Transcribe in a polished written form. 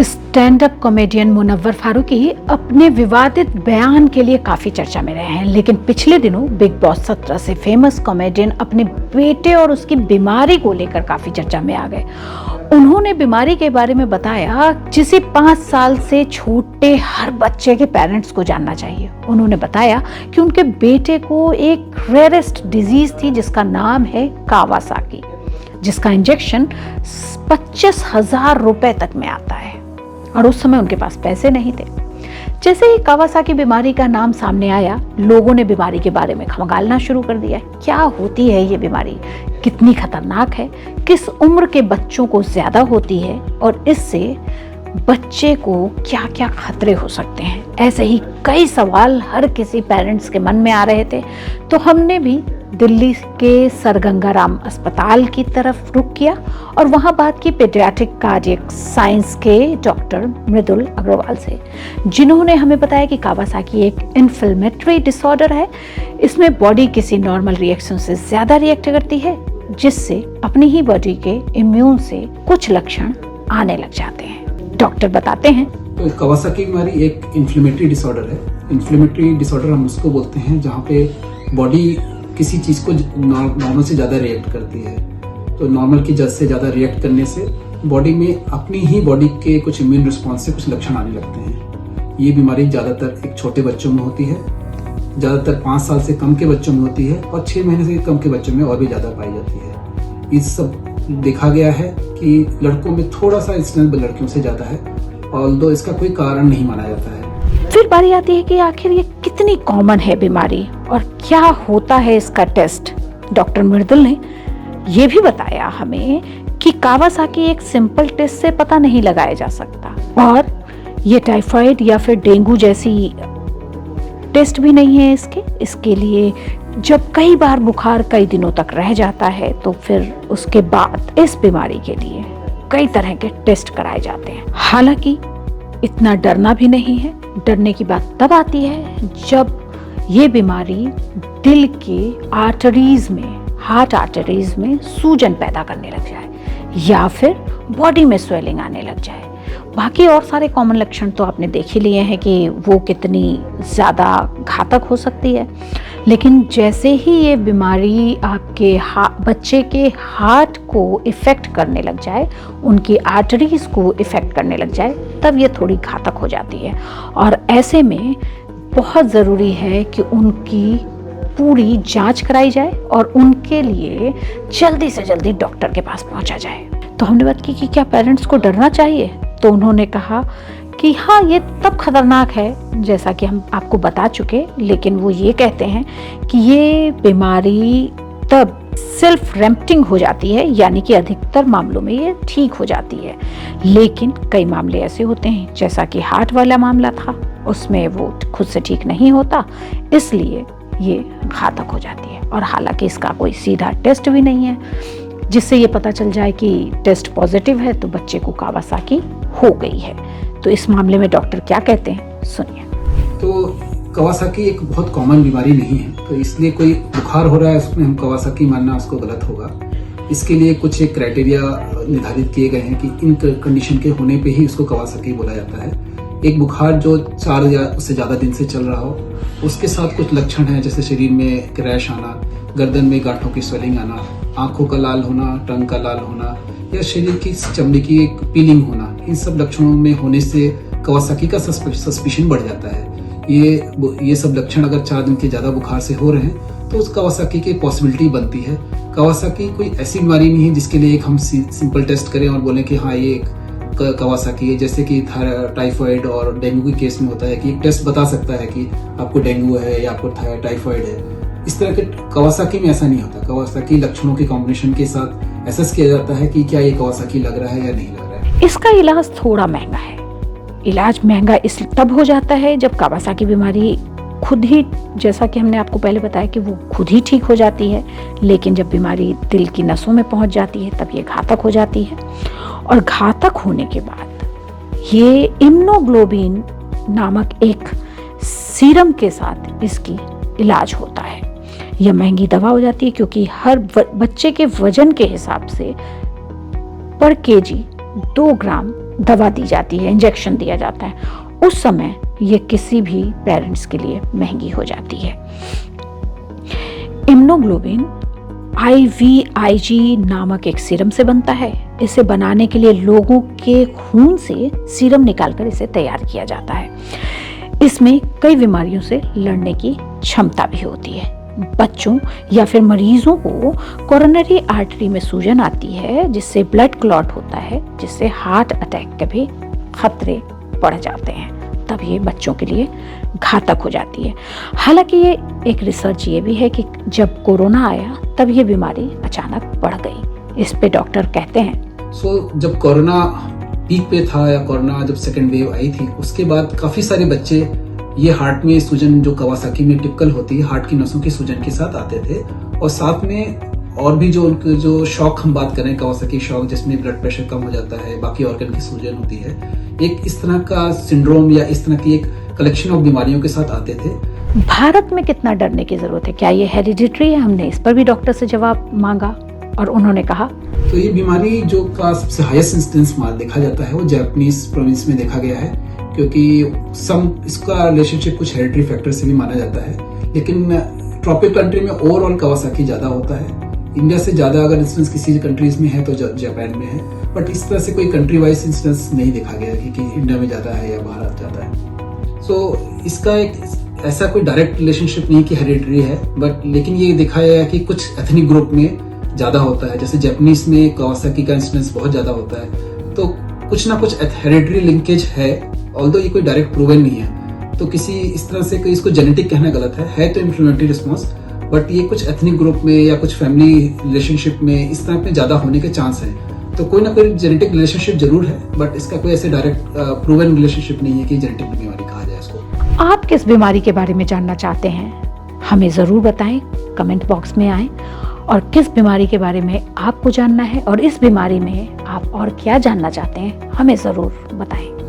Stand up comedian Munawar Faruqui अपने विवादित बयान के लिए काफी चर्चा में रहे हैं, लेकिन पिछले दिनों बिग बॉस 17 से फेमस कॉमेडियन अपने बेटे और उसकी बीमारी को लेकर काफी चर्चा में आ गए। उन्होंने बीमारी के बारे में बताया जिसे 5 साल से छोटे हर बच्चे के पेरेंट्स को जानना चाहिए। उन्होंने बताया कि उनके बेटे को एक रेयरेस्ट डिजीज थी जिसका नाम है कावासाकी, जिसका इंजेक्शन 25,000 रुपए तक में आता है और उस समय उनके पास पैसे नहीं थे। जैसे ही कावासाकी बीमारी का नाम सामने आया, लोगों ने बीमारी के बारे में खंगालना शुरू कर दिया। क्या होती है ये बीमारी, कितनी खतरनाक है, किस उम्र के बच्चों को ज्यादा होती है और इससे बच्चे को क्या क्या खतरे हो सकते हैं। ऐसे ही कई सवाल हर किसी पेरेंट्स के मन में आ रहे थे, तो हमने भी दिल्ली के सर गंगाराम अस्पताल की तरफ रुख किया और वहां बात की पीडियाट्रिक कार्डियक साइंस के डॉक्टर मृदुल अग्रवाल से, जिन्होंने हमें बताया कि कावासाकी एक इन्फ्लेमेटरी डिसऑर्डर है। इसमें बॉडी किसी नॉर्मल रिएक्शन से ज्यादा रिएक्ट करती है, जिससे अपनी ही बॉडी के इम्यून से कुछ लक्षण आने लग जाते हैं। डॉक्टर बताते हैं, तो कावासाकी बीमारी एक इन्फ्लेमेटरी डिसऑर्डर है। इन्फ्लेमेटरी डिसऑर्डर हम उसको बोलते हैं जहाँ पे बॉडी किसी चीज को नॉर्मल से ज्यादा रिएक्ट करती है। तो नॉर्मल की जज से ज्यादा रिएक्ट करने से बॉडी में अपनी ही बॉडी के कुछ इम्यून रिस्पॉन्स से कुछ लक्षण आने लगते हैं। ये बीमारी ज्यादातर एक छोटे बच्चों में होती है, ज्यादातर 5 साल से कम के बच्चों में होती है और 6 महीने से कम के बच्चों में और भी ज्यादा पाई जाती है। इस सब देखा गया है कि लड़कों में थोड़ा सा इंसिडेंस लड़कियों से ज्यादा है, ऑल्दो इसका कोई कारण नहीं माना जाता है। फिर बारी आती है कि आखिर ये कितनी कॉमन है बीमारी और क्या होता है इसका टेस्ट। डॉक्टर मृदुल ने ये भी बताया हमें कि कावासाकी एक सिंपल टेस्ट से पता नहीं लगाया जा सकता और ये टाइफाइड या फिर डेंगू जैसी टेस्ट भी नहीं है इसके लिए जब कई बार बुखार कई दिनों तक रह जाता है तो फिर उसके बाद इस बीमारी के लिए कई तरह के टेस्ट कराए जाते हैं। हालांकि इतना डरना भी नहीं है। डरने की बात तब आती है जब ये बीमारी दिल के आर्टरीज में, हार्ट आर्टरीज में सूजन पैदा करने लग जाए या फिर बॉडी में स्वेलिंग आने लग जाए। बाकी और सारे कॉमन लक्षण तो आपने देख ही लिए हैं कि वो कितनी ज़्यादा घातक हो सकती है, लेकिन जैसे ही ये बीमारी आपके बच्चे के हार्ट को इफ़ेक्ट करने लग जाए, उनकी आर्टरीज को इफ़ेक्ट करने लग जाए, तब ये थोड़ी घातक हो जाती है और ऐसे में बहुत ज़रूरी है कि उनकी पूरी जांच कराई जाए और उनके लिए जल्दी से जल्दी डॉक्टर के पास पहुंचा जाए। तो हमने बात की कि क्या पेरेंट्स को डरना चाहिए, तो उन्होंने कहा कि हाँ, ये तब खतरनाक है जैसा कि हम आपको बता चुके, लेकिन वो ये कहते हैं कि ये बीमारी तब सेल्फ रेम्प्टिंग हो जाती है, यानी कि अधिकतर मामलों में ये ठीक हो जाती है, लेकिन कई मामले ऐसे होते हैं जैसा कि हार्ट वाला मामला था, उसमें वो खुद से ठीक नहीं होता, इसलिए ये घातक हो जाती है। और हालांकि इसका कोई सीधा टेस्ट भी नहीं है जिससे ये पता चल जाए कि टेस्ट पॉजिटिव है तो बच्चे को कावासाकी हो गई है। तो इस मामले में डॉक्टर क्या कहते हैं, सुनिए। तो कावासाकी एक बहुत कॉमन बीमारी नहीं है, तो इसलिए कोई बुखार हो रहा है उसमें हम कावासाकी मानना उसको गलत होगा। इसके लिए कुछ एक क्राइटेरिया निर्धारित किए गए हैं कि इन कंडीशन के होने पे ही उसको कावासाकी बोला जाता है। एक बुखार जो 4 या उससे ज्यादा दिन से चल रहा हो, उसके साथ कुछ लक्षण हैं जैसे शरीर में क्रैश आना, गर्दन में गांठों की स्वेलिंग आना, आंखों का लाल होना, टंग का लाल होना या शरीर की चमड़ी की एक पीलिंग होना, इन सब लक्षणों में होने से कावासाकी का सस्पिशन बढ़ जाता है। ये सब लक्षण अगर 4 दिन के ज्यादा बुखार से हो रहे हैं तो उस कावासाकी की पॉसिबिलिटी बनती है। कावासाकी कोई ऐसी बीमारी नहीं है जिसके लिए एक हम सिंपल टेस्ट करें और बोलें कि हाँ ये कावासाकी है, जैसे कि टाइफाइड और डेंगू के केस में होता है कि एक टेस्ट बता सकता है कि आपको डेंगू है या आपको टाइफाइड है। इस तरह के कावासाकी में ऐसा नहीं होता। कावासाकी लक्षणों के कॉम्बिनेशन के साथ एसेस किया जाता है कि क्या ये कावासाकी लग रहा है या नहीं लग रहा है। इसका इलाज थोड़ा महंगा है। इलाज महंगा इस तब हो जाता है जब कावासाकी बीमारी खुद ही, जैसा कि हमने आपको पहले बताया कि वो खुद ही ठीक हो जाती है, लेकिन जब बीमारी दिल की नसों में पहुंच जाती है तब ये घातक हो जाती है और घातक होने के बाद ये इम्यूनोग्लोबिन नामक एक सीरम के साथ इसकी इलाज होता है। यह महंगी दवा हो जाती है क्योंकि हर बच्चे के वजन के हिसाब से पर केजी 2 ग्राम दवा दी जाती है, इंजेक्शन दिया जाता है, उस समय ये किसी भी पेरेंट्स के लिए महंगी हो जाती है। इम्यूनोग्लोबिन IVIG नामक एक सीरम से बनता है। इसे बनाने के लिए लोगों के खून से सीरम निकालकर इसे तैयार किया जाता है। इसमें कई बीमारियों से लड़ने की क्षमता भी होती है। बच्चों या फिर मरीजों को कोरोनरी आर्टरी में सूजन आती है, जिससे ब्लड क्लॉट होता है, जिससे हार्ट अटैक के भी खतरे बढ़ जाते हैं। तब ये बच्चों के लिए घातक हो जाती है। हालांकि ये एक रिसर्च ये भी है कि जब कोरोना आया तब ये बीमारी अचानक बढ़ गई। इस पे डॉक्टर कहते हैं, जब कोरोना पीक पे था या कोरोना जब सेकेंड वेव आई थी, उसके बाद काफी सारे बच्चे ये हार्ट में सूजन जो कवासाकी में टिपिकल होती है, हार्ट की नसों की सूजन के साथ आते थे। और साथ में और भी जो उनके जो शॉक हम बात करें, कवासाकी शॉक, जिसमें ब्लड प्रेशर कम हो जाता है, बाकी ऑर्गन की सूजन होती है, एक इस तरह का सिंड्रोम या इस तरह की एक कलेक्शन ऑफ बीमारियों के साथ आते थे। भारत में कितना डरने की जरूरत है, क्या ये हेरिडिटरी है? हमने इस पर भी डॉक्टर से जवाब मांगा और उन्होंने कहा, तो ये बीमारी जो का सबसे हाईएस्ट इंसिडेंस देखा जाता है वो जापानीज प्रोविंस में देखा गया है, क्योंकि इसका रिलेशनशिप कुछ हेरिडिटरी फैक्टर से भी माना जाता है। लेकिन ट्रॉपिक कंट्री में ओवरऑल कवासाकी ज्यादा होता है। इंडिया से ज्यादा अगर इंसिडेंस किसी कंट्रीज में है तो जापान में है, बट इस तरह से कोई कंट्री वाइज इंसिडेंस नहीं देखा गया कि इंडिया में ज्यादा है या बाहर ज्यादा है। सो इसका एक ऐसा कोई डायरेक्ट रिलेशनशिप नहीं कि हेरिडिटरी है, बट लेकिन ये देखा गया है कि कुछ एथनिक ग्रुप में ज्यादा होता है। जैसे जापानीज में कवासाकी का इंसिडेंस बहुत ज्यादा होता है, तो कुछ ना कुछ हेरिडिटरी लिंकेज है, ऑल्दो ये कोई डायरेक्ट प्रूवन नहीं है। तो किसी इस तरह से कोई इसको जेनेटिक कहना गलत है तो इन्फ्लेमेटरी रिस्पॉन्स, बट ये कुछ एथनिक ग्रुप में या कुछ फैमिली रिलेशनशिप में इस तरह पे ज्यादा होने के चांस है। तो कोई ना कोई जेनेटिक रिलेशनशिप जरूर है, बट इसका कोई ऐसे डायरेक्ट प्रूवन रिलेशनशिप नहीं है कि जेनेटिक बीमारी कहा जाए इसको। आप किस बीमारी के बारे में जानना चाहते हैं, हमें जरूर बताएं, कमेंट बॉक्स में आएं। और किस बीमारी के बारे में आपको जानना है और इस बीमारी में आप और क्या जानना चाहते हैं, हमें जरूर बताएं।